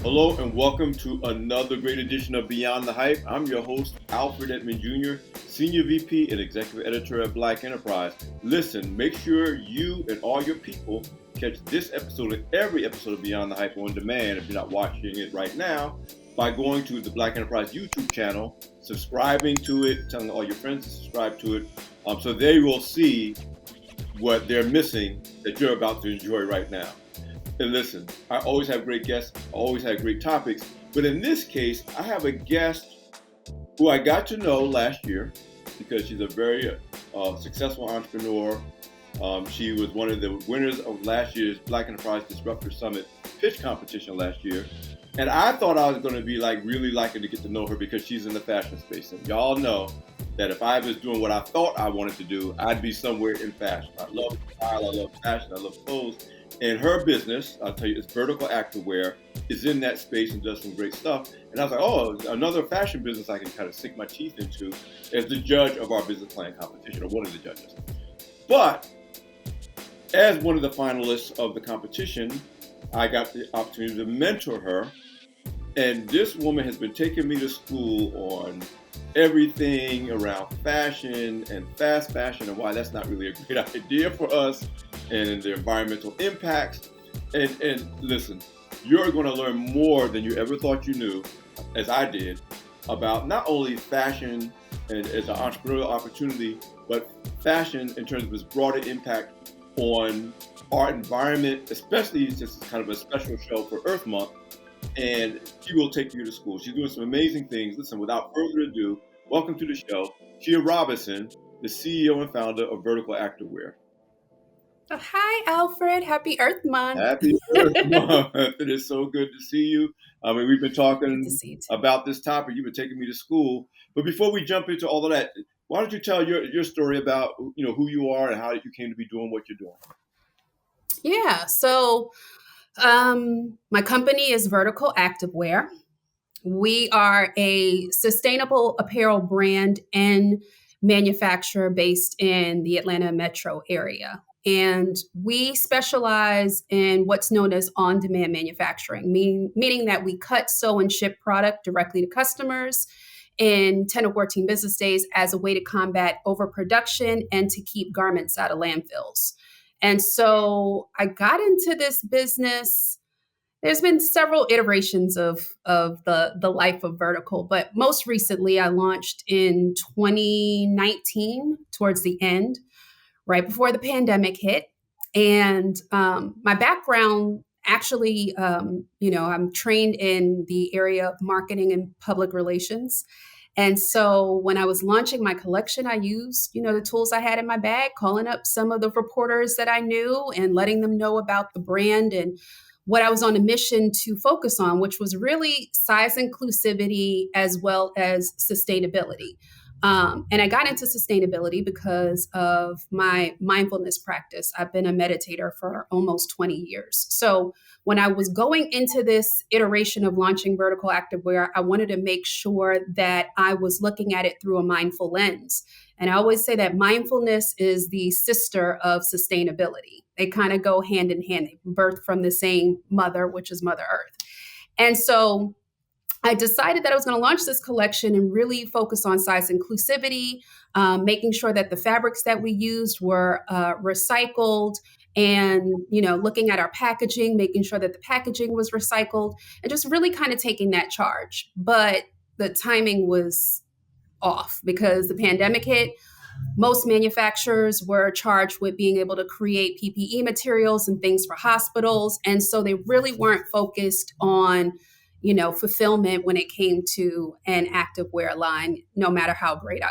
Hello and welcome to another great edition of Beyond the Hype. I'm your host, Alfred Edmond Jr., Senior VP and Executive Editor at Black Enterprise. Listen, make sure you and all your people catch this episode and every episode of Beyond the Hype on demand if you're not watching it right now by going to the Black Enterprise YouTube channel, subscribing to it, telling all your friends to subscribe to it, so they will see what they're missing that you're about to enjoy right now. And listen, I always have great guests, I always have great topics, but in this case, I have a guest who I got to know last year because she's a very successful entrepreneur. She was one of the winners of last year's Black Enterprise Disruptor Summit pitch competition last year. And I thought I was going to be really liking to get to know her because she's in the fashion space. And y'all know that if I was doing what I thought I wanted to do, I'd be somewhere in fashion. I love style, I love fashion, I love clothes. And her business, I'll tell you, it's Vertical Activewear, is in that space and does some great stuff. And I was like, oh, another fashion business I can kind of sink my teeth into as the judge of our business plan competition, or one of the judges. But as one of the finalists of the competition, I got the opportunity to mentor her. And this woman has been taking me to school on everything around fashion and fast fashion and why that's not really a great idea for us and the environmental impacts. And listen, you're going to learn more than you ever thought you knew, as I did, about not only fashion and as an entrepreneurial opportunity, but fashion in terms of its broader impact on our environment, especially since it's kind of a special show for Earth Month. And she will take you to school. She's doing some amazing things. Listen, without further ado, welcome to the show, Tia Robinson, the CEO and founder of Vertical Activewear. Oh, hi, Alfred. Happy Earth Month. Happy Earth Month. It is so good to see you. I mean, we've been talking about this topic. You've been taking me to school. But before we jump into all of that, why don't you tell your story about who you are and how you came to be doing what you're doing? Yeah. So my company is Vertical Activewear. We are a sustainable apparel brand and manufacturer based in the Atlanta metro area. And we specialize in what's known as on-demand manufacturing, meaning that we cut, sew, and ship product directly to customers in 10 to 14 business days as a way to combat overproduction and to keep garments out of landfills. And so I got into this business. There's been several iterations of the life of Vertical, but most recently I launched in 2019 towards the end, right before the pandemic hit. And my background actually, I'm trained in the area of marketing and public relations. And so when I was launching my collection, I used, the tools I had in my bag, calling up some of the reporters that I knew and letting them know about the brand and what I was on a mission to focus on, which was really size inclusivity as well as sustainability. And I got into sustainability because of my mindfulness practice. I've been a meditator for almost 20 years. So when I was going into this iteration of launching Vertical Activewear, I wanted to make sure that I was looking at it through a mindful lens. And I always say that mindfulness is the sister of sustainability. They kind of go hand in hand. They birth from the same mother, which is Mother Earth. And so I decided that I was going to launch this collection and really focus on size inclusivity, making sure that the fabrics that we used were recycled and, looking at our packaging, making sure that the packaging was recycled and just really kind of taking that charge. But the timing was off because the pandemic hit. Most manufacturers were charged with being able to create PPE materials and things for hospitals. And so they really weren't focused on fulfillment when it came to an activewear line, no matter how great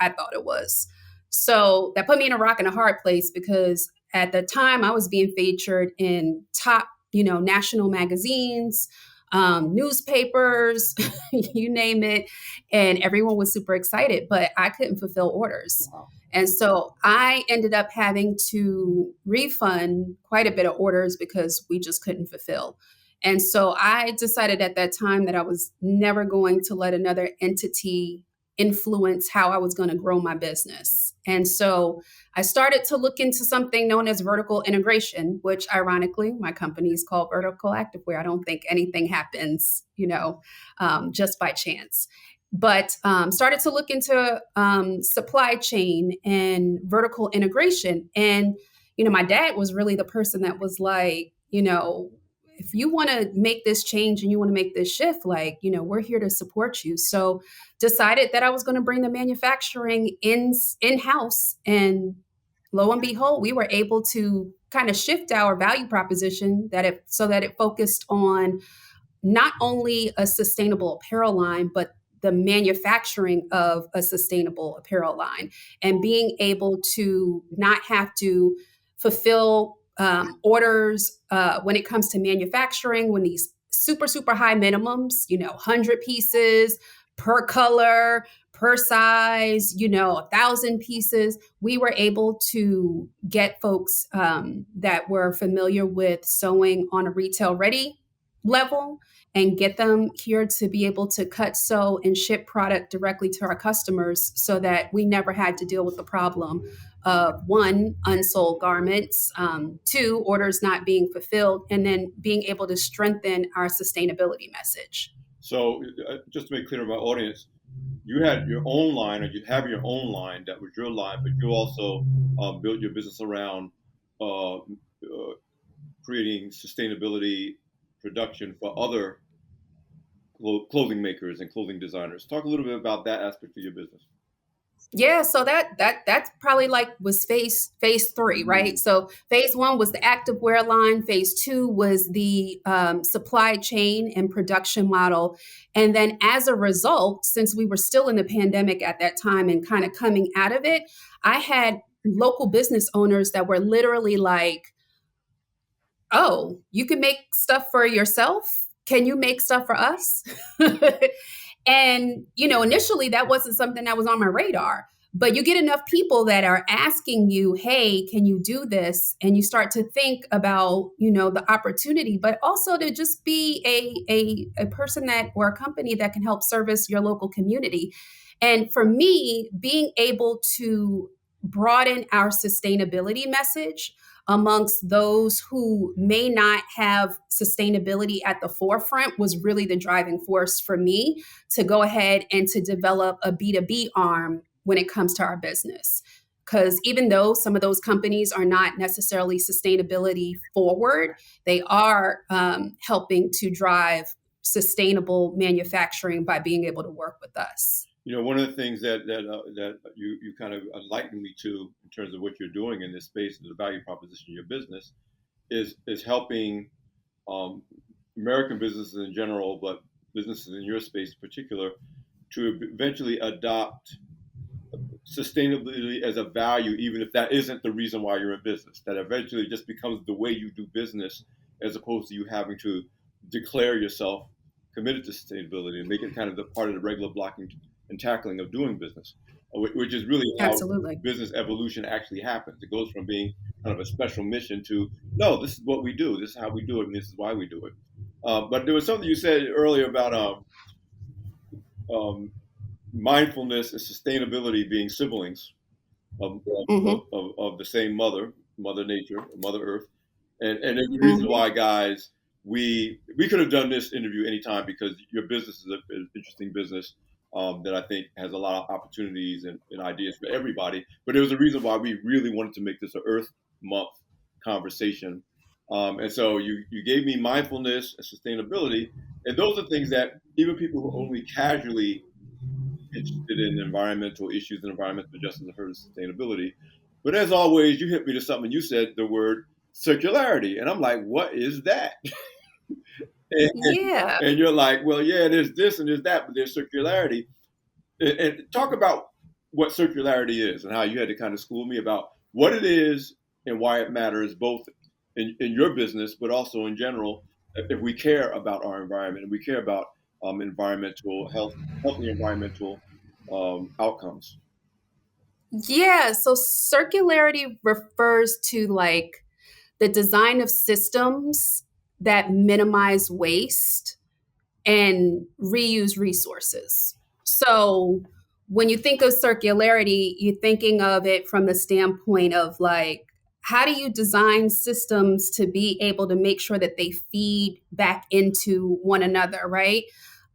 I thought it was. So that put me in a rock and a hard place because at the time I was being featured in top, national magazines, newspapers, you name it. And everyone was super excited, but I couldn't fulfill orders. Wow. And so I ended up having to refund quite a bit of orders because we just couldn't fulfill. And so I decided at that time that I was never going to let another entity influence how I was going to grow my business. And so I started to look into something known as vertical integration, which ironically, my company is called Vertical Activewear. I don't think anything happens, just by chance. But started to look into supply chain and vertical integration. And, my dad was really the person that was like, if you want to make this change and you want to make this shift, like, we're here to support you. So decided that I was going to bring the manufacturing in-house. And lo and behold, we were able to kind of shift our value proposition so that it focused on not only a sustainable apparel line, but the manufacturing of a sustainable apparel line and being able to not have to fulfill orders when it comes to manufacturing, when these super, super high minimums, 100 pieces per color, per size, 1,000 pieces. We were able to get folks that were familiar with sewing on a retail ready level and get them here to be able to cut, sew, and ship product directly to our customers so that we never had to deal with the problem of one, unsold garments, two, orders not being fulfilled, and then being able to strengthen our sustainability message. So just to make clear to my audience, you had your own line, or you have your own line that was your line, but you also built your business around creating sustainability production for other clothing makers and clothing designers. Talk a little bit about that aspect of your business. Yeah, so that's probably was phase 3, right? So phase 1 was the activewear line. Phase 2 was the supply chain and production model. And then as a result, since we were still in the pandemic at that time and kind of coming out of it, I had local business owners that were literally like, oh, you can make stuff for yourself? Can you make stuff for us? And, initially that wasn't something that was on my radar, but you get enough people that are asking you, hey, can you do this? And you start to think about, the opportunity, but also to just be a person or a company that can help service your local community. And for me, being able to broaden our sustainability message amongst those who may not have sustainability at the forefront was really the driving force for me to go ahead and to develop a B2B arm when it comes to our business. Because even though some of those companies are not necessarily sustainability forward, they are helping to drive sustainable manufacturing by being able to work with us. One of the things that you kind of enlightened me to in terms of what you're doing in this space and the value proposition of your business is helping American businesses in general, but businesses in your space in particular, to eventually adopt sustainability as a value, even if that isn't the reason why you're in business. That eventually just becomes the way you do business, as opposed to you having to declare yourself committed to sustainability and make it kind of the part of the regular blocking and tackling of doing business, which is really how Absolutely. business evolution actually happens. It goes from being kind of a special mission to, no, this is what we do, this is how we do it, and this is why we do it. But there was something you said earlier about mindfulness and sustainability being siblings of the same mother nature, Mother Earth. And there's a reason why, guys, we could have done this interview anytime, because your business is an interesting business that I think has a lot of opportunities and ideas for everybody. But there was a reason why we really wanted to make this an Earth Month conversation. And so you gave me mindfulness and sustainability. And those are things that even people who are only casually interested in environmental issues and environmental justice have heard of sustainability. But as always, you hit me to something. You said the word circularity. And I'm like, what is that? And you're like, well, yeah, there's this and there's that, but there's circularity. And talk about what circularity is and how you had to kind of school me about what it is and why it matters, both in your business, but also in general, if we care about our environment and we care about environmental health, healthy environmental outcomes. Yeah, so circularity refers to the design of systems that minimize waste and reuse resources. So when you think of circularity, you're thinking of it from the standpoint of like, how do you design systems to be able to make sure that they feed back into one another, right?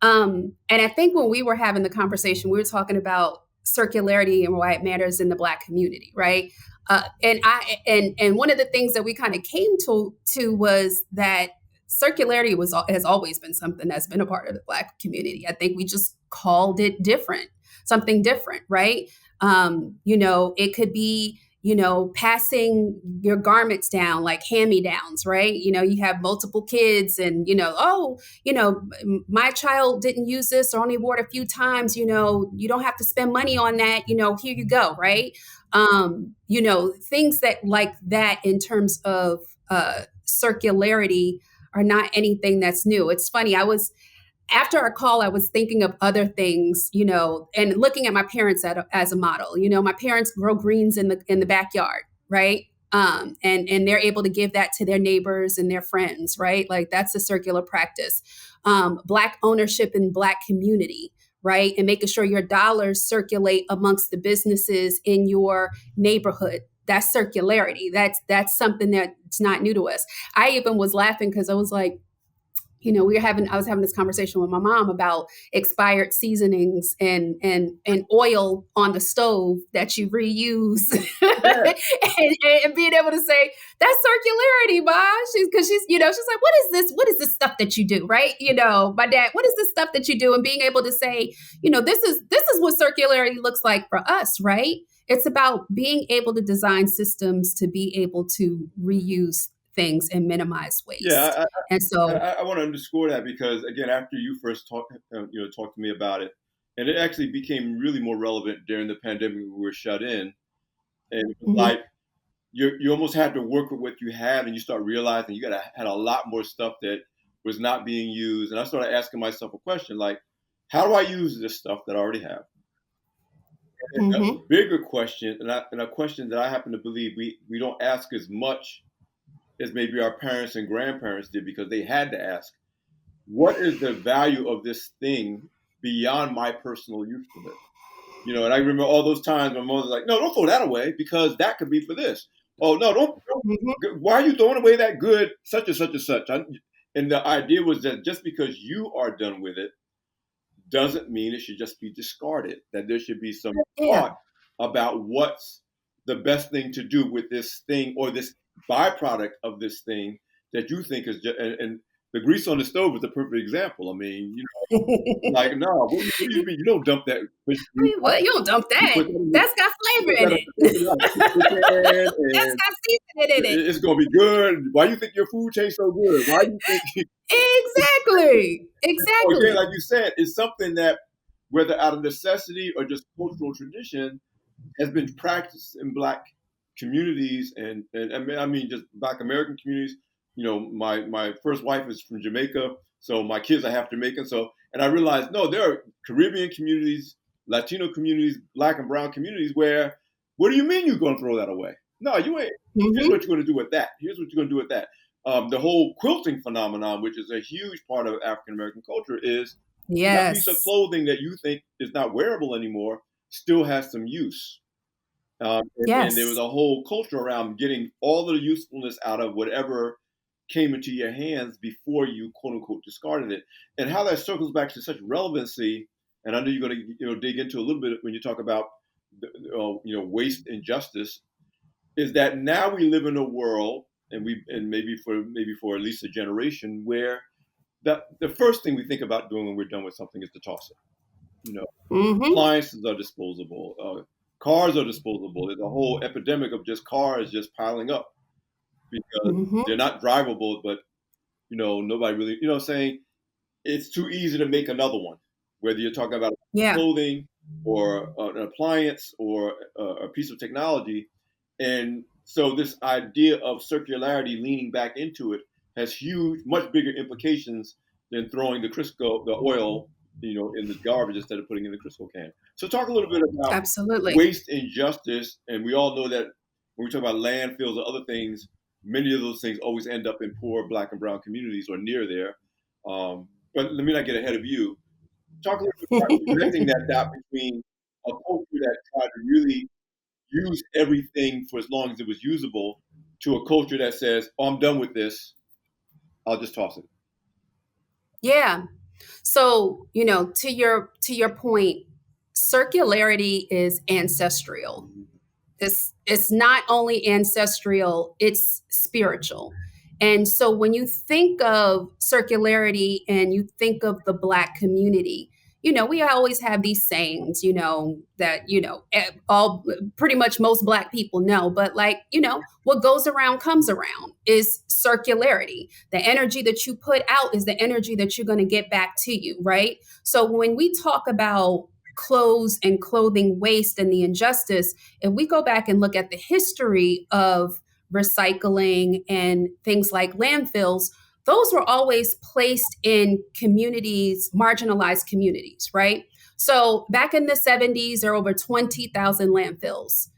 And I think when we were having the conversation, we were talking about circularity and why it matters in the Black community, right? And one of the things that we kind of came to was that circularity has always been something that's been a part of the Black community. I think we just called it different, something different, right? It could be, passing your garments down like hand-me-downs, right? You have multiple kids and, my child didn't use this or only wore it a few times, you don't have to spend money on that, here you go, right? Things that like that in terms of circularity are not anything that's new. It's funny. After our call, I was thinking of other things, and looking at my parents as a model. My parents grow greens in the backyard, right? And they're able to give that to their neighbors and their friends, right? Like that's a circular practice. Black ownership in Black community, right? And making sure your dollars circulate amongst the businesses in your neighborhood. That's circularity. That's something that's not new to us. I even was laughing because I was like, I was having this conversation with my mom about expired seasonings and oil on the stove that you reuse, Yeah. and being able to say that's circularity, Ma. She's she's like, what is this? What is this stuff that you do, right? My dad, what is this stuff that you do? And being able to say, this is what circularity looks like for us, right? It's about being able to design systems to be able to reuse things and minimize waste. Yeah, And so, I want to underscore that because again, after you first talked to me about it, and it actually became really more relevant during the pandemic. We were shut in, and it was like you almost had to work with what you had, and you start realizing you had a lot more stuff that was not being used. And I started asking myself a question like, how do I use this stuff that I already have? And a bigger question, and a question that I happen to believe we don't ask as much as maybe our parents and grandparents did because they had to ask, what is the value of this thing beyond my personal use of it? And I remember all those times my mother was like, no, don't throw that away because that could be for this. Oh, no, don't. Why are you throwing away that good such and such and such? And the idea was that just because you are done with it doesn't mean it should just be discarded, that there should be some thought about what's the best thing to do with this thing or this byproduct of this thing that you think is just, and the grease on the stove is a perfect example. I mean, like, no, what do you mean? You don't dump that. Well, you don't dump that. That's got flavor in it. That's got seasoning in it. It's going to be good. Why do you think your food tastes so good? Why do you think? Exactly. So again, like you said, it's something that, whether out of necessity or just cultural tradition, has been practiced in Black communities and I mean just Black American communities. My first wife is from Jamaica, so my kids are half Jamaican. So, and I realized, no, there are Caribbean communities, Latino communities, Black and brown communities where, what do you mean you're going to throw that away? No, you ain't. Here's what you're going to do with that. Here's what you're going to do with that. The whole quilting phenomenon, which is a huge part of African American culture, is that piece of clothing that you think is not wearable anymore still has some use. And there was a whole culture around getting all of the usefulness out of whatever came into your hands before you quote unquote discarded it. And how that circles back to such relevancy, and I know you're going to dig into a little bit when you talk about waste and justice, is that now we live in a world, and maybe for at least a generation, where the first thing we think about doing when we're done with something is to toss it. Appliances are disposable. Cars are disposable. There's a whole epidemic of just cars just piling up because they're not drivable, but nobody really, saying it's too easy to make another one, whether you're talking about clothing or an appliance or a piece of technology. And so this idea of circularity leaning back into it has huge, much bigger implications than throwing the oil in the garbage instead of putting it in the Crisco can. So talk a little bit about waste and justice. And we all know that when we talk about landfills or other things, many of those things always end up in poor Black and brown communities or near there. But let me not get ahead of you. Talk a little bit about connecting that dot between a culture that tried to really use everything for as long as it was usable to a culture that says, "Oh, I'm done with this. I'll just toss it." Yeah. So, to your point, circularity is ancestral. It's not only ancestral, it's spiritual. And so when you think of circularity and you think of the Black community, we always have these sayings, that, all pretty much most Black people know, but like, what goes around comes around is circularity. The energy that you put out is the energy that you're going to get back to you, right? So when we talk about clothes and clothing waste and the injustice, if we go back and look at the history of recycling and things like landfills, those were always placed in communities, marginalized communities, right? So back in the 70s, there were over 20,000 landfills.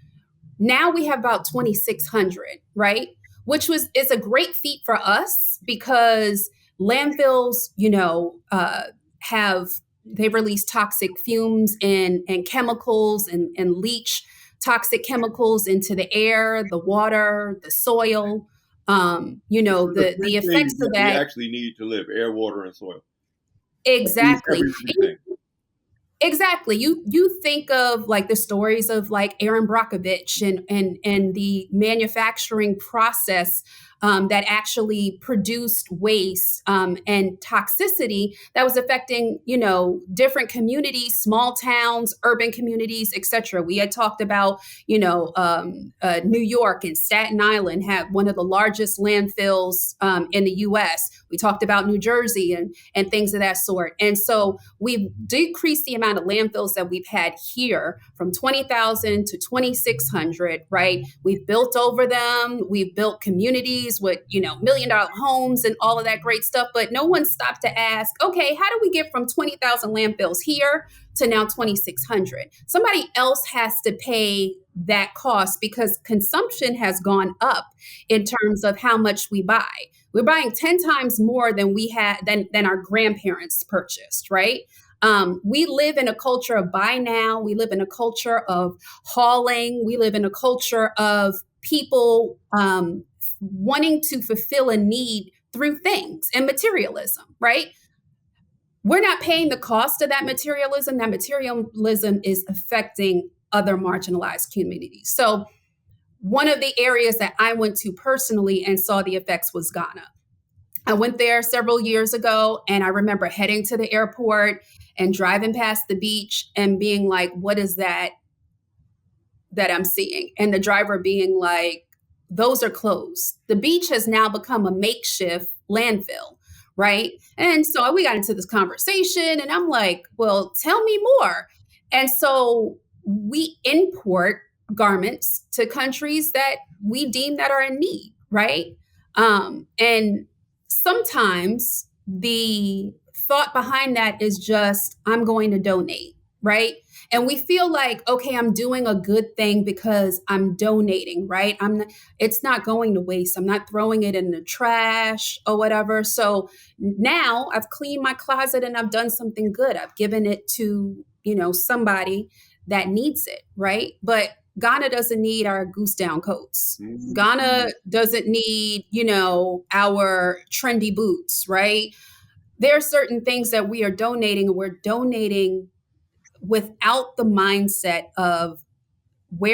Now we have about 2,600, right? Which is a great feat for us because landfills, have they release toxic fumes and chemicals and leach toxic chemicals into the air, the water, the soil. The three The effects things of that we that. actually need to live: air, water, and soil. That feeds Exactly. every living thing. Exactly. You think of like the stories of like Aaron Brockovich and the manufacturing process that actually produced waste and toxicity that was affecting, different communities, small towns, urban communities, etc. We had talked about, New York and Staten Island have one of the largest landfills in the U.S. We talked about New Jersey and things of that sort. And so we've decreased the amount of landfills that we've had here from 20,000 to 2,600, right? We've built over them. We've built communities with, $1 million homes and all of that great stuff. But no one stopped to ask, okay, how do we get from 20,000 landfills here to now 2,600? Somebody else has to pay that cost because consumption has gone up in terms of how much we buy. We're buying 10 times more than we had than our grandparents purchased, right? We live in a culture of buy now. We live in a culture of hauling. We live in a culture of people wanting to fulfill a need through things and materialism, right? We're not paying the cost of that materialism. That materialism is affecting other marginalized communities. So one of the areas that I went to personally and saw the effects was Ghana. I went there several years ago and I remember heading to the airport and driving past the beach and being like, what is that I'm seeing? And the driver being like, those are closed. The beach has now become a makeshift landfill, right? And so we got into this conversation and I'm like, well, tell me more. And so we import garments to countries that we deem that are in need, right? And sometimes the thought behind that is just, I'm going to donate, right? And we feel like, okay, I'm doing a good thing because I'm donating, right? It's not going to waste. I'm not throwing it in the trash or whatever. So now I've cleaned my closet and I've done something good. I've given it to, somebody that needs it, right? But Ghana doesn't need our goose down coats. Ghana doesn't need, our trendy boots, right? There are certain things that we are donating, and we're donating without the mindset of what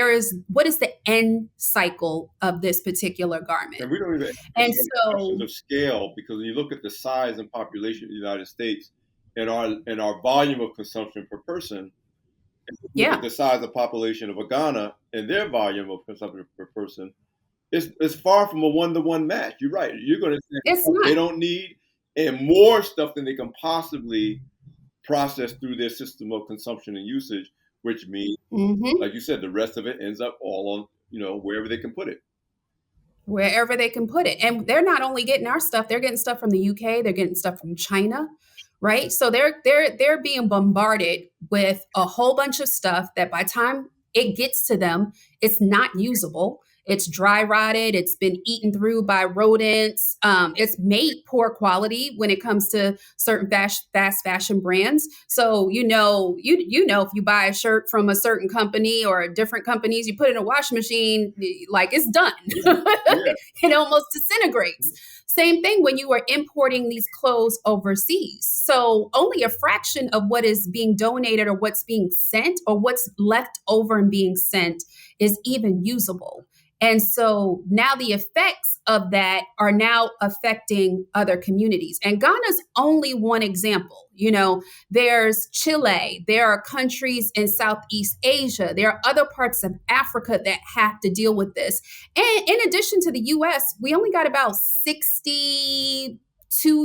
is the end cycle of this particular garment. And we don't even And ask so questions of scale, because when you look at the size and population of the United States and our volume of consumption per person, and look at the size of population of Ghana and their volume of consumption per person, it's far from a one-to-one match. You're right. You're going to say they don't need and more stuff than they can possibly process through their system of consumption and usage, which means, like you said, the rest of it ends up all on, wherever they can put it. Wherever they can put it. And they're not only getting our stuff, they're getting stuff from the UK, they're getting stuff from China, right? So they're being bombarded with a whole bunch of stuff that by the time it gets to them, it's not usable. It's dry rotted. It's been eaten through by rodents. It's made poor quality when it comes to certain fast fashion brands. So you know if you buy a shirt from a certain company or different companies, you put it in a washing machine, like it's done. Yeah. It almost disintegrates. Same thing when you are importing these clothes overseas. So only a fraction of what is being donated or what's being sent or what's left over and being sent is even usable. And so now the effects of that are now affecting other communities. And Ghana's only one example. There's Chile, there are countries in Southeast Asia, there are other parts of Africa that have to deal with this. And in addition to the US, we only got about 62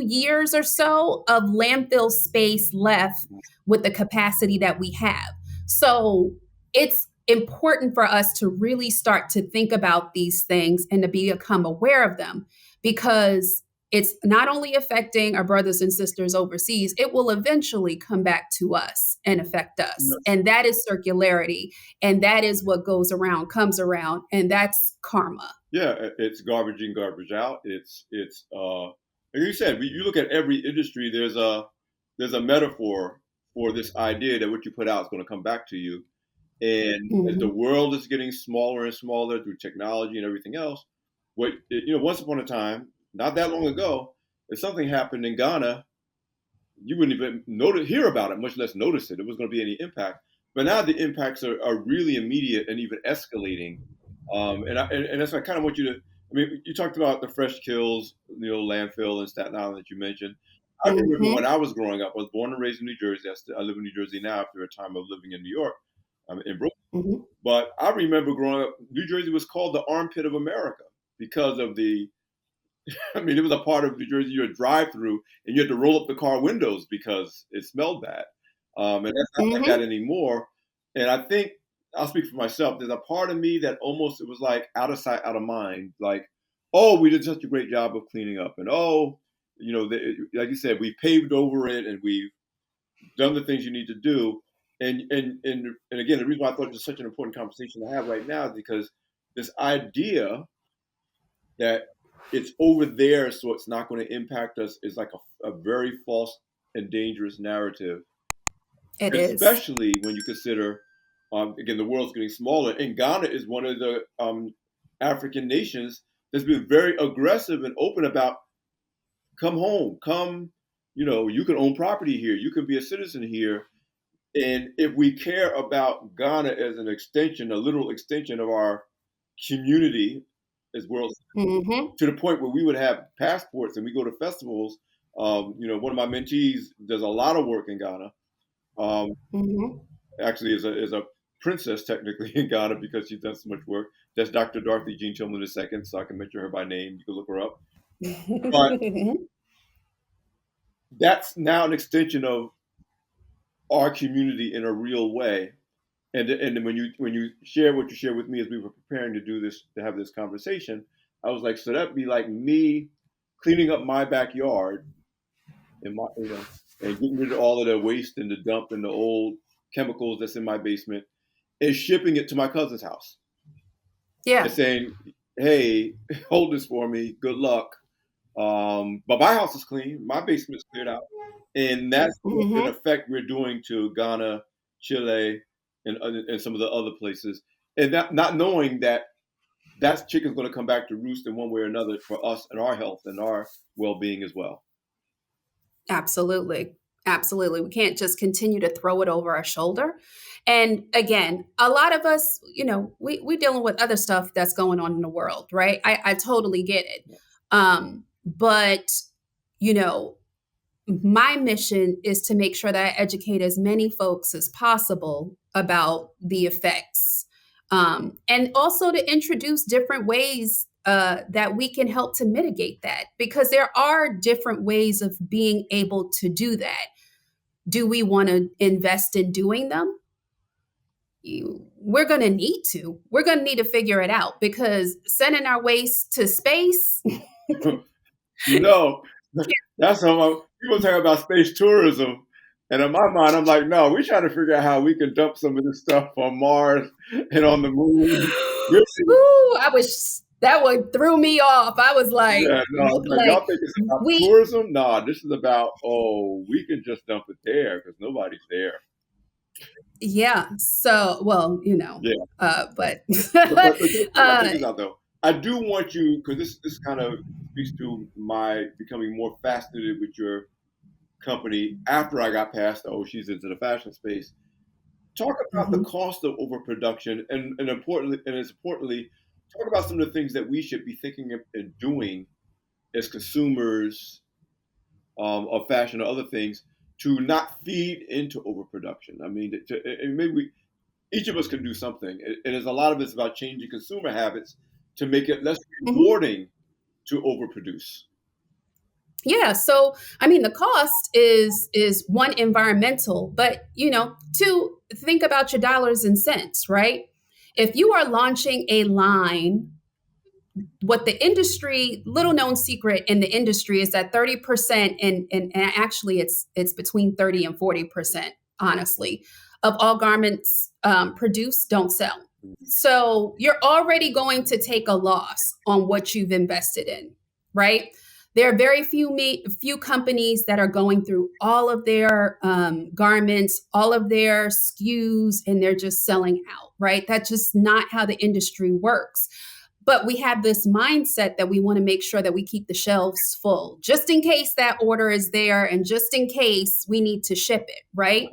years or so of landfill space left with the capacity that we have. So it's important for us to really start to think about these things and to become aware of them, because it's not only affecting our brothers and sisters overseas, it will eventually come back to us and affect us. Yeah. And that is circularity. And that is what goes around, comes around. And that's karma. Yeah, it's garbage in, garbage out. It's like you said, you look at every industry, there's a metaphor for this idea that what you put out is going to come back to you. And as the world is getting smaller and smaller through technology and everything else, once upon a time, not that long ago, if something happened in Ghana, you wouldn't even hear about it, much less notice it. It was going to be any impact. But now the impacts are really immediate and even escalating. And that's what I kind of want you to. I mean, you talked about the fresh kills, landfill in Staten Island that you mentioned. I remember when I was growing up. I was born and raised in New Jersey. I live in New Jersey now after a time of living in New York. In Brooklyn. But I remember growing up, New Jersey was called the armpit of America because of it was a part of New Jersey you would drive through and you had to roll up the car windows because it smelled bad. And that's not like that anymore. And I think, I'll speak for myself, there's a part of me that almost, it was like out of sight, out of mind. Like, oh, we did such a great job of cleaning up. And like you said, we paved over it and we've done the things you need to do. And again, the reason why I thought it was such an important conversation to have right now is because this idea that it's over there, so it's not going to impact us, is like a very false and dangerous narrative. Especially when you consider, again, the world's getting smaller, and Ghana is one of the African nations that's been very aggressive and open about come home, you can own property here, you can be a citizen here. And if we care about Ghana as a literal extension of our community as world, to the point where we would have passports and we go to festivals. One of my mentees does a lot of work in Ghana. Actually, is a princess technically in Ghana because she's done so much work. That's Dr. Dorothy Jean Tillman II, so I can mention her by name. You can look her up. But that's now an extension of our community in a real way. And then when you share what you share with me as we were preparing to have this conversation, I was like, so that'd be like me cleaning up my backyard and getting rid of all of the waste and the dump and the old chemicals that's in my basement and shipping it to my cousin's house. Yeah. And saying, hey, hold this for me. Good luck. But my house is clean. My basement's cleared out. And that's in effect we're doing to Ghana, Chile, and some of the other places. And not knowing that chicken's going to come back to roost in one way or another for us and our health and our well-being as well. Absolutely. Absolutely. We can't just continue to throw it over our shoulder. And again, a lot of us, we're dealing with other stuff that's going on in the world, right? I totally get it. But, my mission is to make sure that I educate as many folks as possible about the effects, and also to introduce different ways that we can help to mitigate that, because there are different ways of being able to do that. Do we want to invest in doing them? We're going to need to. We're going to need to figure it out, because sending our waste to space. That's how people talk about space tourism. And in my mind, I'm like, no, we're trying to figure out how we can dump some of this stuff on Mars and on the moon Really? Ooh, I was that one threw me off. I was like, Yeah, no, it's like like y'all think it's about we tourism? Nah, this is about, oh, we can just dump it there because nobody's there. yeah. So well, Yeah. but Check uh this out though. I do want you, because this kind of speaks to my becoming more fascinated with your company after I got past, oh, she's into the fashion space. Talk about the mhm, cost of overproduction, and importantly, and as importantly, talk about some of the things that we should be thinking and doing as consumers of fashion or other things to not feed into overproduction. I mean, and maybe each of us can do something, and there's a lot of it's about changing consumer habits to make it less mhm. rewarding to overproduce. Yeah, so I mean the cost is one environmental, but two, think about your dollars and cents, right? If you are launching a line, what the industry, little known secret in the industry is that 30%, and actually it's between 30 and 40%, honestly, of all garments produced don't sell. So you're already going to take a loss on what you've invested in, right? There are very few companies that are going through all of their garments, all of their SKUs, and they're just selling out, right? That's just not how the industry works. But we have this mindset that we want to make sure that we keep the shelves full, just in case that order is there and just in case we need to ship it, right?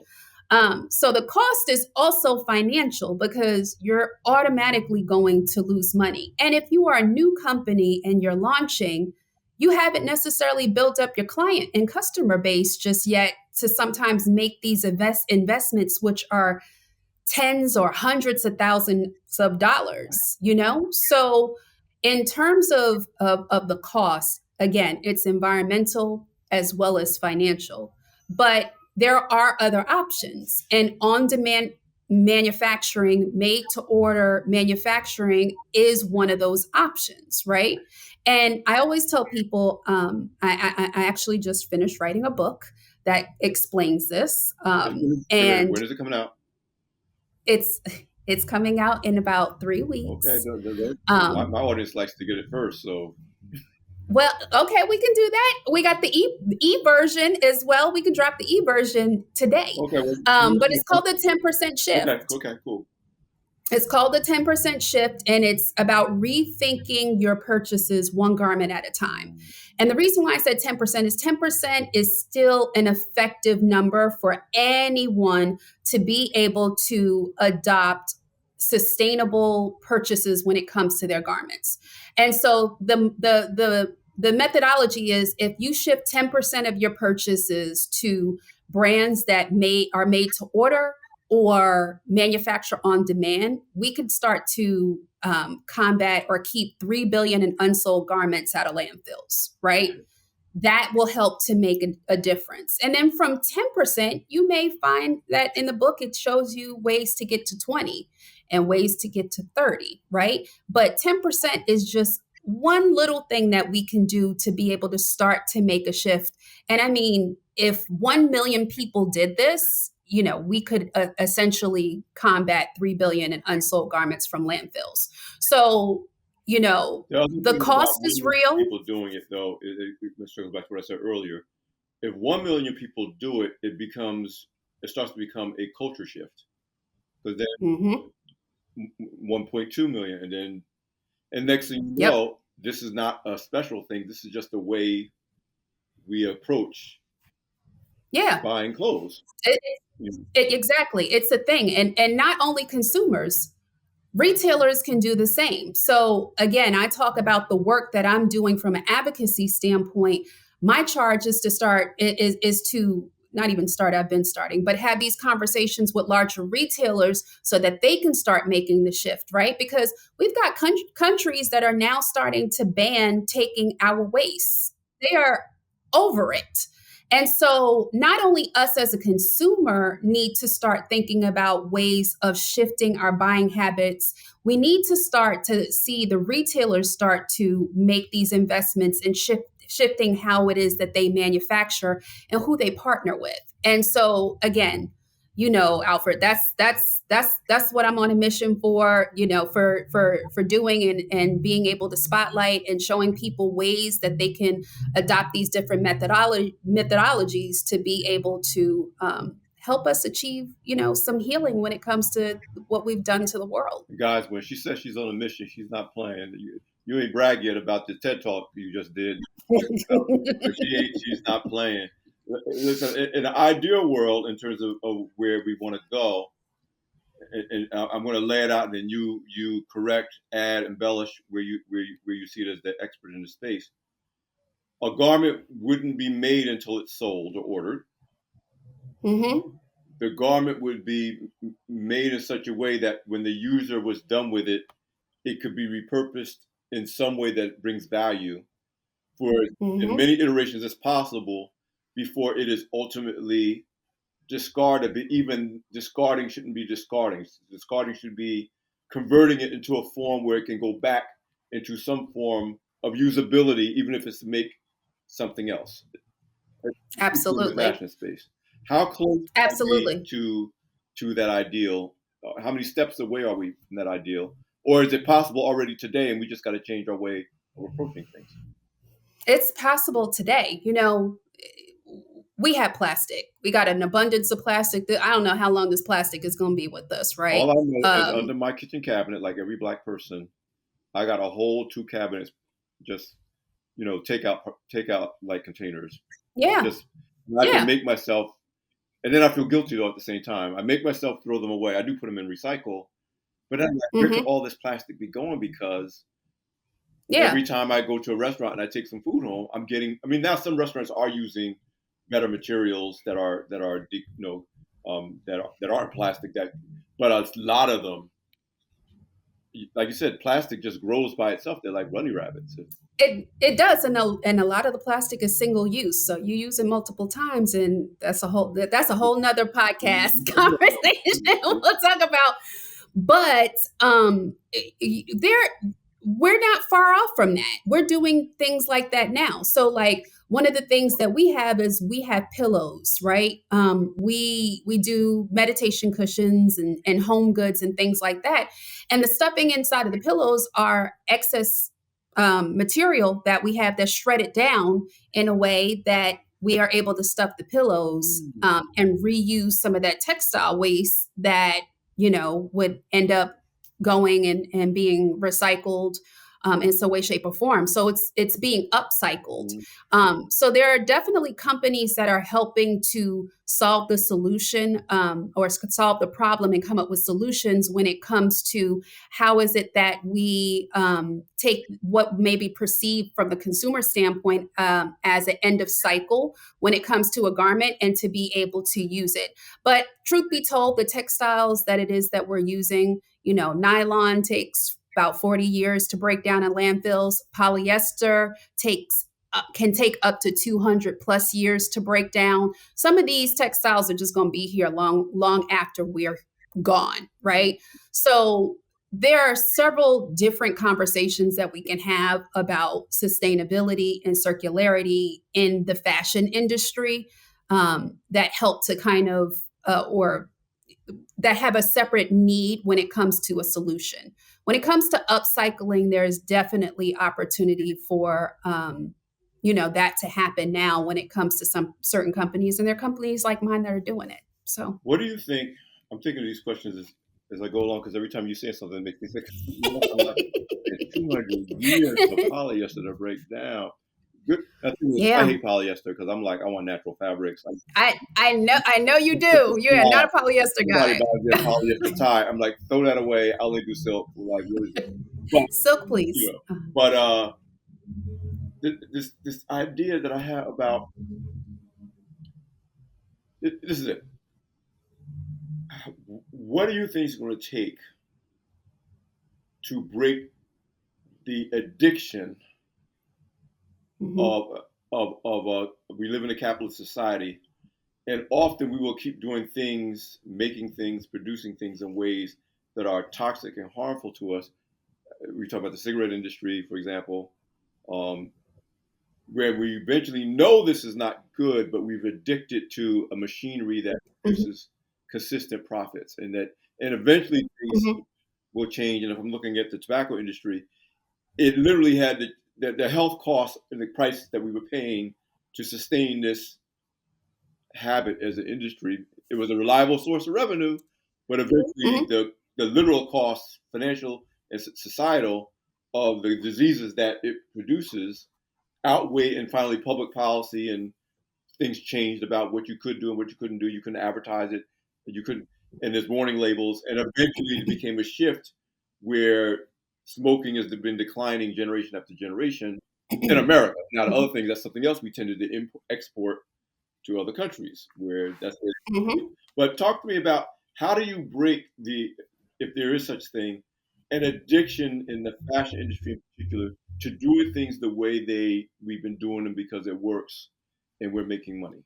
So the cost is also financial because you're automatically going to lose money. And if you are a new company and you're launching, you haven't necessarily built up your client and customer base just yet to sometimes make these investments, which are tens or hundreds of thousands of dollars. So in terms of the cost, again, it's environmental as well as financial. But there are other options. And on-demand manufacturing, made to order manufacturing is one of those options, right? And I always tell people, I actually just finished writing a book that explains this. And When is it coming out? it's it's coming out in about 3 Okay, weeks. my Um, audience likes to get it first, so well, okay, we can do that. We got the e version as well. We can drop the e version today. okay, well, But it's called the 10% okay, shift. okay, cool. It's called the 10% shift, and it's about rethinking your purchases one garment at a time. And the reason why I said 10% is 10% is still an effective number for anyone to be able to adopt sustainable purchases when it comes to their garments. And so the methodology is if you shift 10% of your purchases to brands that are made to order or manufacture on demand, we could start to combat or keep 3 billion in unsold garments out of landfills, right? That will help to make a difference. And then from 10%, you may find that in the book, it shows you ways to get to 20 and ways to get to 30, right? But 10% is just one little thing that we can do to be able to start to make a shift. And I mean, if 1 million people did this, we could essentially combat 3 billion in unsold garments from landfills. So, The other the thing about cost is millions of real. people doing it, though, let's circle back to what I said earlier. If 1 million people do it, it starts to become a culture shift. Because Hmm. then 1.2 million, and next thing you Yep. know, this is not a special thing. This is just the way we approach Yeah. buying clothes. It, You know, exactly. It's a thing. And not only consumers, retailers can do the same. So again, I talk about the work that I'm doing from an advocacy standpoint. My charge is to is to not even start, I've been starting, but have these conversations with larger retailers so that they can start making the shift, right? Because we've got countries that are now starting to ban taking our waste. They are over it. And so, not only us as a consumer need to start thinking about ways of shifting our buying habits, we need to start to see the retailers start to make these investments and shifting how it is that they manufacture and who they partner with. And so, again, Alfred, that's what I'm on a mission for, for doing, and being able to spotlight and showing people ways that they can adopt these different methodologies to be able to help us achieve, some healing when it comes to what we've done to the world. Guys, when she says she's on a mission, she's not playing. You ain't brag yet about the TED Talk you just did. But she's not playing. Listen, in an ideal world, in terms of where we want to go, and I'm going to lay it out, and then you correct, add, embellish where you see it as the expert in the space. A garment wouldn't be made until it's sold or ordered. Mm-hmm. The garment would be made in such a way that when the user was done with it, it could be repurposed in some way that brings value for as many iterations as possible before it is ultimately discarded. But even discarding shouldn't be discarding. Discarding should be converting it into a form where it can go back into some form of usability, even if it's to make something else. Absolutely. In the fashion space. How close are we to that ideal? How many steps away are we from that ideal? Or is it possible already today and we just got to change our way of approaching things? It's possible today. We have plastic. We got an abundance of plastic. I don't know how long this plastic is going to be with us, right? All I know is under my kitchen cabinet, like every Black person, I got a whole 2 cabinets, just take out like containers. Yeah. I can make myself, and then I feel guilty though at the same time. I make myself throw them away. I do put them in recycle, but then where could all this plastic be going? Because every time I go to a restaurant and I take some food home, I'm getting. I mean, now some restaurants are using better materials that aren't plastic. But a lot of them, like you said, plastic just grows by itself. They're like bunny rabbits. It does, and a lot of the plastic is single use, so you use it multiple times, and that's a whole nother podcast conversation we'll talk about. But we're not far off from that. We're doing things like that now. So like one of the things that we have is we have pillows, right? We do meditation cushions and home goods and things like that. And the stuffing inside of the pillows are excess material that we have that's shredded down in a way that we are able to stuff the pillows and reuse some of that textile waste that would end up going and being recycled in some way, shape, or form. So it's being upcycled. So there are definitely companies that are helping to solve the solution or solve the problem and come up with solutions when it comes to how is it that we take what may be perceived from the consumer standpoint as an end of cycle when it comes to a garment and to be able to use it. But truth be told, the textiles that it is that we're using, nylon takes about 40 years to break down in landfills. Polyester can take up to 200 plus years to break down. Some of these textiles are just going to be here long after we're gone, right? So there are several different conversations that we can have about sustainability and circularity in the fashion industry that help to kind of or that have a separate need when it comes to a solution. When it comes to upcycling, there's definitely opportunity for that to happen now when it comes to some certain companies, and there are companies like mine that are doing it. So what do you think? I'm thinking of these questions as I go along, because every time you say something, it makes me think, 200 years of polyester to break down. Good. I hate polyester because I'm like, I want natural fabrics. I know you do. You're not a polyester guy. Buys their polyester tie. I'm like, throw that away. I'll only do silk. Like, really. But, silk, please. But this idea that I have about this is it. What do you think is going to take to break the addiction of we live in a capitalist society, and often we will keep doing things, making things, producing things in ways that are toxic and harmful to us. We talk about the cigarette industry, for example, where we eventually know this is not good, but we've addicted to a machinery that produces consistent profits, and eventually things Mhm. will change. And if I'm looking at the tobacco industry, it literally had the health costs and the prices that we were paying to sustain this habit as an industry. It was a reliable source of revenue, but eventually Mhm. the literal costs, financial and societal, of the diseases that it produces outweigh, and finally public policy and things changed about what you could do and what you couldn't do. You couldn't advertise it, you couldn't, and there's warning labels, and eventually it became a shift where smoking has been declining generation after generation in America. Now, the other thing, that's something else we tended to export to other countries where that's where. Mhm. But talk to me about, how do you break if there is such thing, an addiction in the fashion industry in particular, to doing things the way we've been doing them because it works and we're making money.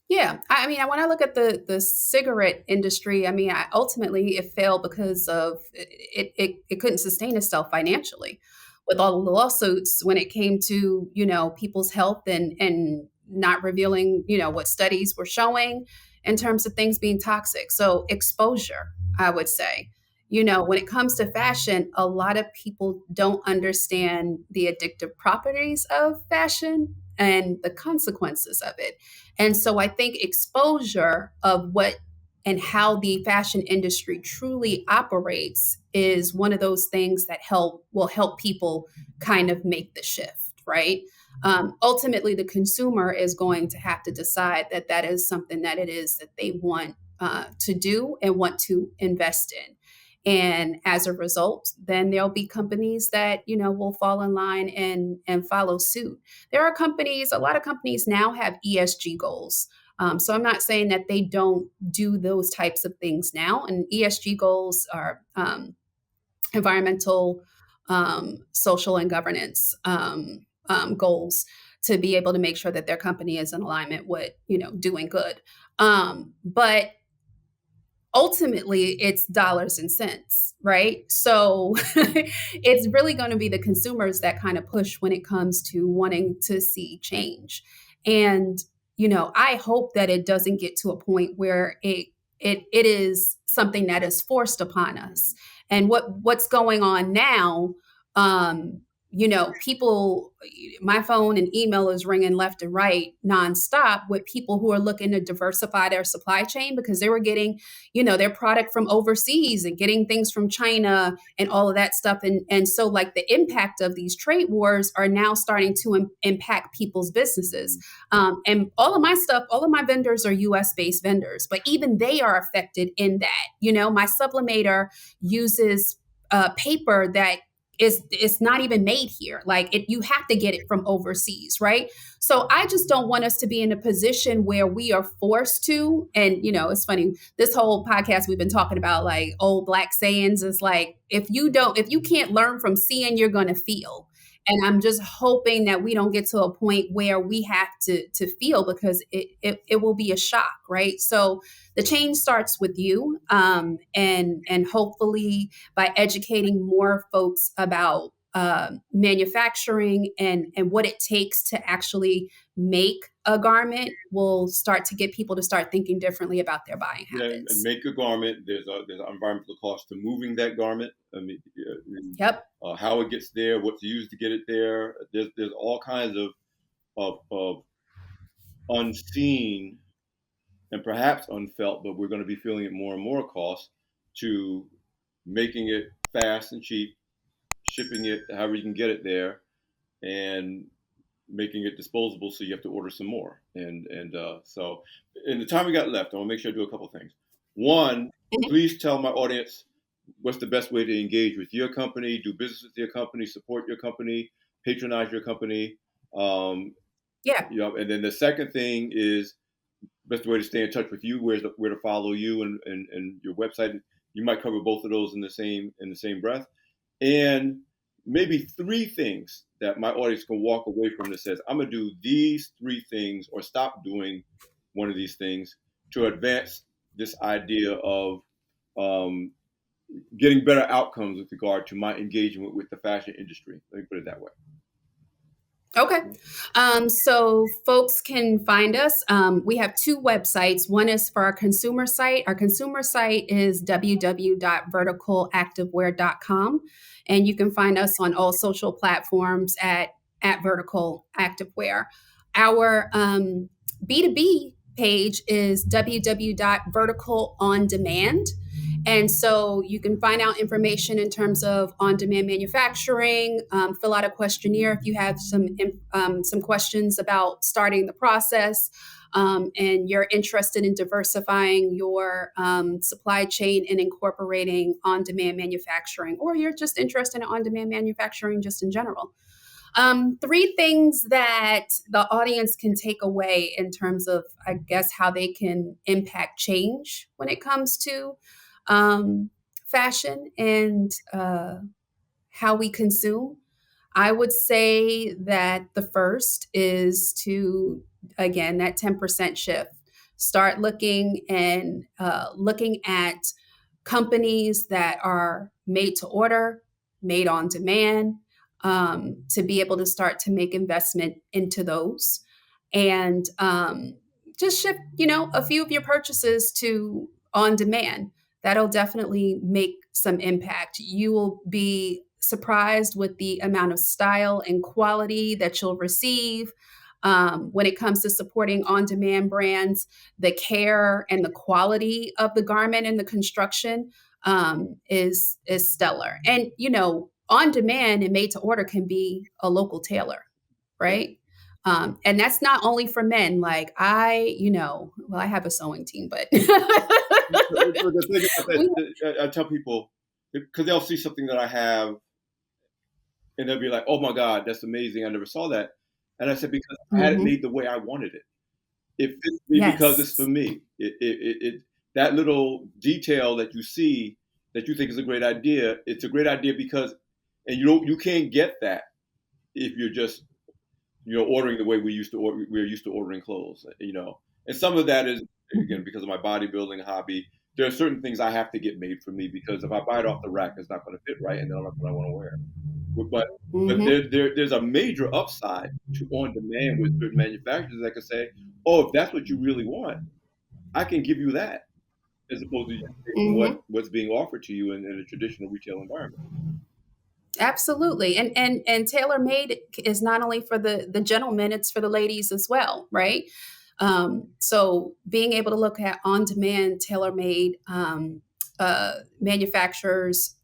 Yeah, I mean, when I look at the cigarette industry, I mean, ultimately it failed because of it couldn't sustain itself financially with all the lawsuits when it came to people's health and not revealing what studies were showing in terms of things being toxic. So exposure, I would say. When it comes to fashion, a lot of people don't understand the addictive properties of fashion and the consequences of it. And so I think exposure of what and how the fashion industry truly operates is one of those things that will help people kind of make the shift, right? Ultimately, the consumer is going to have to decide that that is something that it is that they want to do and want to invest in. And as a result, then there'll be companies that will fall in line and follow suit. There are companies, a lot of companies now have ESG goals. So I'm not saying that they don't do those types of things now. And ESG goals are environmental, social, and governance goals to be able to make sure that their company is in alignment with doing good. But ultimately it's dollars and cents, right? So it's really going to be the consumers that kind of push when it comes to wanting to see change. And I hope that it doesn't get to a point where it is something that is forced upon us. And what's going on now, people, my phone and email is ringing left and right nonstop with people who are looking to diversify their supply chain because they were getting their product from overseas and getting things from China and all of that stuff. And so like the impact of these trade wars are now starting to impact people's businesses. And all of my stuff, all of my vendors are US based vendors, but even they are affected in that. My sublimator uses paper that it's not even made here. Like you have to get it from overseas, right? So I just don't want us to be in a position where we are forced to. And it's funny, this whole podcast we've been talking about like old black sayings is like, if you can't learn from seeing, you're going to feel. And I'm just hoping that we don't get to a point where we have to feel, because it will be a shock, right? So the change starts with you, and hopefully by educating more folks about manufacturing and what it takes to actually make a garment will start to get people to start thinking differently about their buying Yeah, and habits. make a garment. There's an environmental cost to moving that garment. I mean, Yep. how it gets there, what's used to get it there. There's all kinds of unseen and perhaps unfelt, but we're going to be feeling it more and more, cost to making it fast and cheap, shipping it however you can get it there, and making it disposable, so you have to order some more. So in the time we got left, I want to make sure I do a couple things. One, Mhm. please tell my audience what's the best way to engage with your company, do business with your company, support your company, patronize your company. um, Yeah. and then the second thing is, best way to stay in touch with you, where to follow you, and your website. You might cover both of those in the same breath. And maybe three things that my audience can walk away from that says, I'm gonna do these three things or stop doing one of these things to advance this idea of um, getting better outcomes with regard to my engagement with the fashion industry. Let me put it that way. Okay. So folks can find us. We have two websites. One is for our consumer site. Our consumer site is www.verticalactivewear.com. And you can find us on all social platforms at Vertical Activewear. Our B2B page is www.verticalondemand. And so you can find out information in terms of on-demand manufacturing. Fill out a questionnaire if you have some questions about starting the process, and you're interested in diversifying your supply chain and incorporating on-demand manufacturing, or you're just interested in on-demand manufacturing just in general. Three things that the audience can take away in terms of, I guess, how they can impact change when it comes to fashion and how we consume. I would say that the first is to, again, that 10% shift. Start looking at companies that are made to order, made on demand, to be able to start to make investment into those, and just shift, a few of your purchases to on demand. That'll definitely make some impact. You will be surprised with the amount of style and quality that you'll receive. When it comes to supporting on demand brands, the care and the quality of the garment and the construction is stellar. And, on demand and made to order can be a local tailor, right? And that's not only for men. Like well, I have a sewing team, but The thing about we, that, I tell people, because they'll see something that I have, and they'll be like, "Oh my God, that's amazing! I never saw that." And I said, "Because I had it Mhm. made the way I wanted it. It fits me because it's for Yes. me. That little detail that you see that you think is a great idea, it's a great idea because, and you can't get that if you're just ordering the way we're used to ordering clothes, and some of that is, again, Mhm. because of my bodybuilding hobby. There are certain things I have to get made for me because if I buy it off the rack, it's not going to fit right, and then I'm not what I want to wear. But Mhm. there's a major upside to on demand with certain manufacturers that can say, oh, if that's what you really want, I can give you that, as opposed to just taking Mhm. what's being offered to you in a traditional retail environment. Absolutely. And tailor made is not only for the gentlemen, it's for the ladies as well, right? So being able to look at on demand, tailor made manufacturers,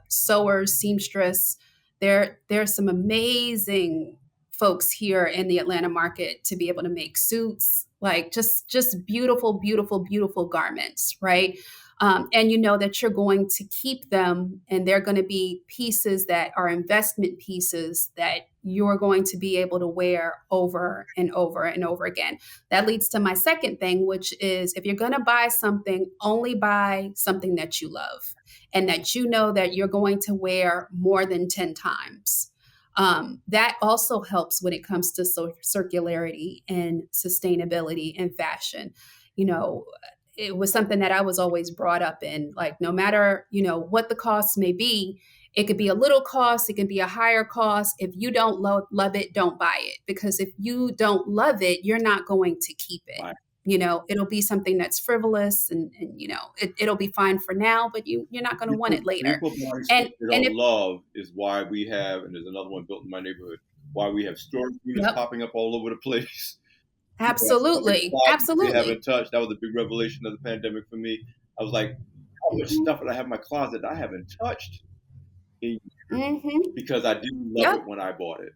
sewers, seamstress, there's some amazing folks here in the Atlanta market to be able to make suits, like just beautiful, beautiful, beautiful garments, right? And you know that you're going to keep them, and they're going to be pieces that are investment pieces that you're going to be able to wear over and over and over again. That leads to my second thing, which is, if you're going to buy something, only buy something that you love and that you know that you're going to wear more than 10 times. That also helps when it comes to circularity and sustainability in fashion. You know, it was something that I was always brought up in. Like, no matter, what the cost may be, it could be a little cost, it can be a higher cost. If you don't love it, don't buy it. Because if you don't love it, you're not going to keep it. Right. It'll be something that's frivolous, and it'll be fine for now, but you're not going to want it later. People buying stuff And they and don't if love is why we have, and there's another one built in my neighborhood, why we have storage units Yep, popping up all over the place. People have walk-in absolutely, closets they absolutely. haven't touched. That was a big revelation of the pandemic for me. I was like, how much Hmm. stuff that I have in my closet that I haven't touched in, Hmm. because I didn't love Yep. it when I bought it.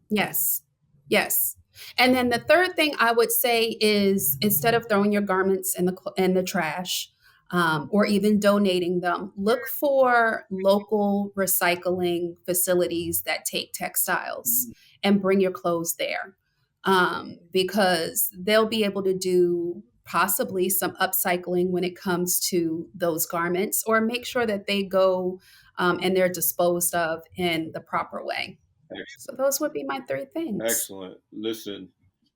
Yes. Yes. And then the third thing I would say is, instead of throwing your garments in the trash, or even donating them, look for local recycling facilities that take textiles Mm. and bring your clothes there, because they'll be able to do possibly some upcycling when it comes to those garments, or make sure that they go, and they're disposed of in the proper way. So those would be my three things. Excellent. Listen,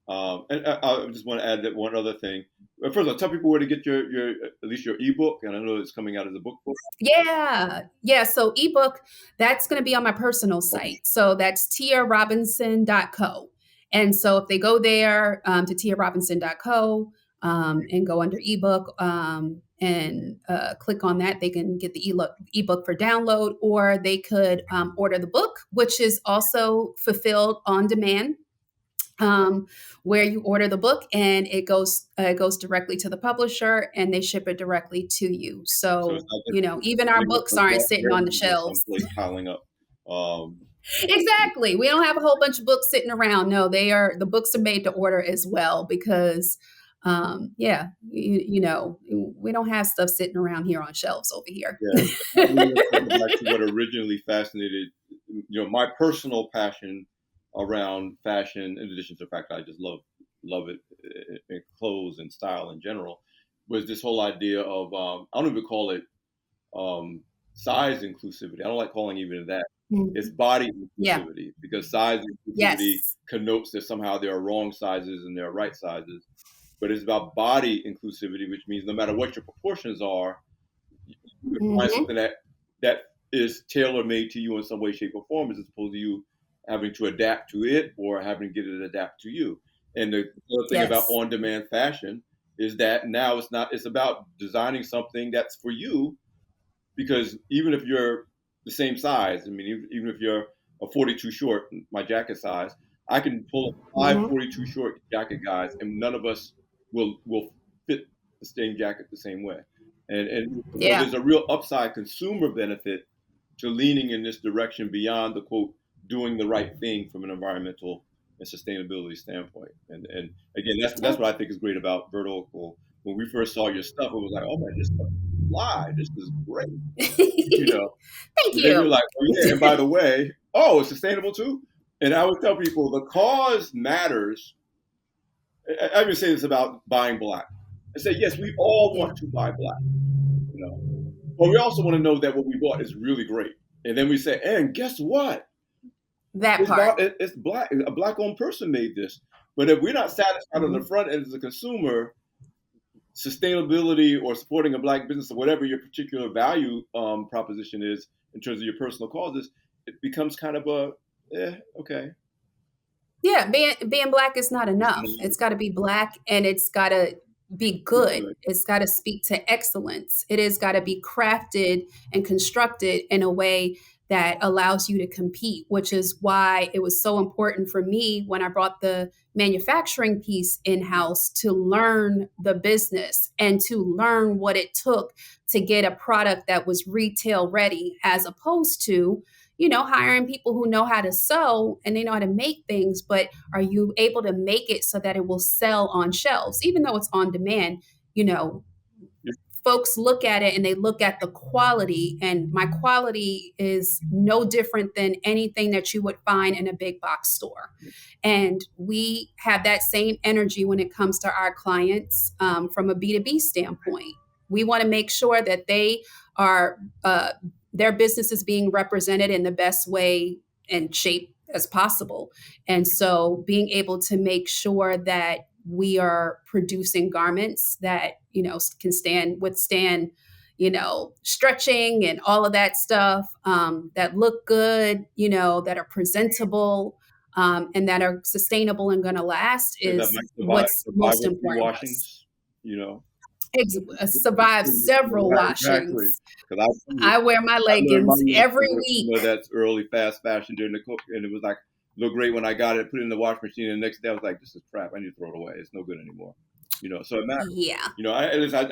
And I just want to add that one other thing. First of all, tell people where to get your at least your ebook, and I know it's coming out as a book. Yeah. Yeah. So ebook, that's going to be on my personal Okay, site. So that's tiarobinson.co. And so if they go there to tiarobinson.co and go under ebook and click on that, they can get the ebook for download, or they could order the book, which is also fulfilled on demand, where you order the book and it goes directly to the publisher and they ship it directly to you. so it's So, not you know, even our books aren't sitting on the just shelves. someplace piling up. Um, Exactly. We don't have a whole bunch of books sitting around. No, the books are made to order as well because yeah, you know, we don't have stuff sitting around here on shelves over here. Yeah, I really want to go back to what originally fascinated, my personal passion around fashion, in addition to the fact that I just love it in clothes and style in general, was this whole idea of I don't even call it um, size inclusivity. I don't like calling even that. It's Mhm. body Yeah. inclusivity because size inclusivity Yes. connotes that somehow there are wrong sizes and there are right sizes, but it's about body inclusivity, which means no matter what your proportions are, you can find Hmm. something that is tailor made to you in some way, shape, or form, as opposed to you having to adapt to it or having to get it adapt to you. And the other thing about Yes. on-demand fashion is that now it's about designing something that's for you, because even if you're the same size, I mean, even if you're a 42 short, my jacket size, I can pull five Hmm. 42 short jacket guys, and none of us will fit the same jacket the same way. And so Yeah. there's a real upside consumer benefit to leaning in this direction beyond the quote doing the right thing from an environmental and sustainability standpoint. And again, that's what I think is great about Vertical. When we first saw your stuff, it was like, oh man, this stuff is fly. This is great, you know. Thank But then you're you. like, oh yeah, and by the way, oh, it's sustainable too. And I would tell people the cause matters. I even say this about buying black. I say, yes, we all Yeah. want to buy black, you know, but we also want to know that what we bought is really great. And then we say, and guess what? That part. It's black. A black-owned person made this. But if we're not satisfied on the Mhm. front end as a consumer, sustainability or supporting a black business or whatever your particular value proposition is in terms of your personal causes, it becomes kind of okay. Yeah, being black is not It's enough. not It's gotta be black and it's gotta be good. good. It's gotta speak to excellence. It has gotta be crafted and constructed in a way that allows you to compete, which is why it was so important for me when I brought the manufacturing piece in-house to learn the business and to learn what it took to get a product that was retail ready, as opposed to, you know, hiring people who know how to sew and they know how to make things, but are you able to make it so that it will sell on shelves? Even though it's on demand, you know, folks look at it and they look at the quality, and my quality is no different than anything that you would find in a big box store. And we have that same energy when it comes to our clients from a B2B standpoint. We want to make sure that they are, their business is being represented in the best way and shape as possible. And so being able to make sure that we are producing garments that, you know, can withstand, you know, stretching and all of that stuff, that look good, you know, that are presentable, and that are sustainable and going to last That is might what's survive most a few important to us. washings, you know. Survive several Right, exactly. washings. Because I wear my I learned my leggings lesson every with week. some of that early fast fashion during the cook, and it was like look great when I got it, put it in the wash machine, and the next day I was like, this is crap. I need to throw it away. It's no good anymore. So it matters. Yeah,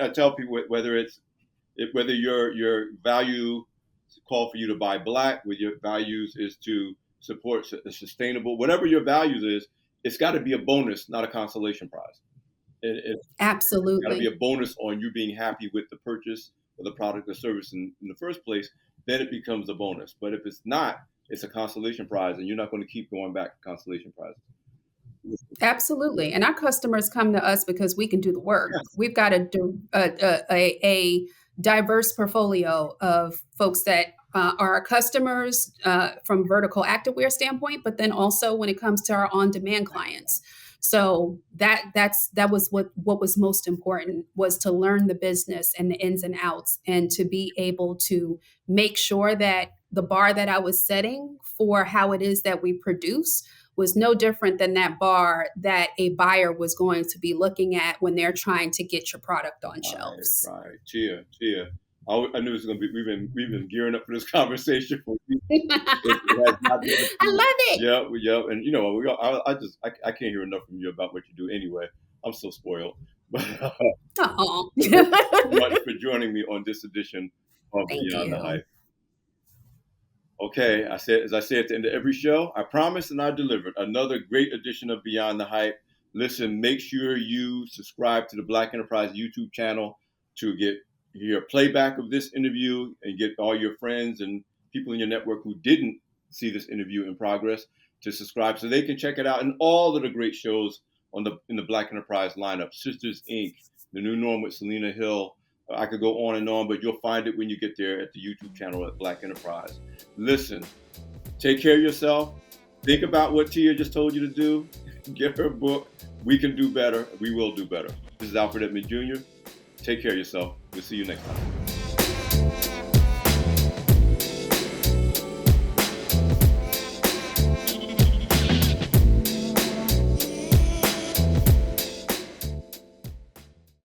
I tell people whether whether your value call for you to buy black, whether your values is to support sustainable, whatever your values is, it's got to be a bonus, not a consolation prize. It's got to be a absolutely. bonus on you being happy with the purchase of the product or service in the first place. Then it becomes a bonus. But if it's not, it's a consolation prize, and you're not going to keep going back to consolation prizes. Absolutely, and our customers come to us because we can do the work. Yes. We've got a diverse portfolio of folks that are our customers from vertical activewear standpoint, but then also when it comes to our on-demand clients. So that was what was most important, was to learn the business and the ins and outs, and to be able to make sure that the bar that I was setting for how it is that we produce was no different than that bar that a buyer was going to be looking at when they're trying to get your product on shelves. Right. Tia. I knew it was going to be. We've been gearing up for this conversation for weeks. It has not been. I love it. Yeah. And you know, I can't hear enough from you about what you do anyway. I'm so spoiled. But Oh, thank you so much for joining me on this edition of thank Beyond the you. Hype. Okay, as I say at the end of every show, I promised and I delivered. Another great edition of Beyond the Hype. Listen, make sure you subscribe to the Black Enterprise YouTube channel to get your playback of this interview and get all your friends and people in your network who didn't see this interview in progress to subscribe so they can check it out, and all of the great shows in the Black Enterprise lineup. Sisters Inc., The New Norm with Selena Hill. I could go on and on, but you'll find it when you get there at the YouTube channel at Black Enterprise. Listen, take care of yourself. Think about what Tia just told you to do. Get her book. We can do better. We will do better. This is Alfred Edmond Jr. Take care of yourself. We'll see you next time.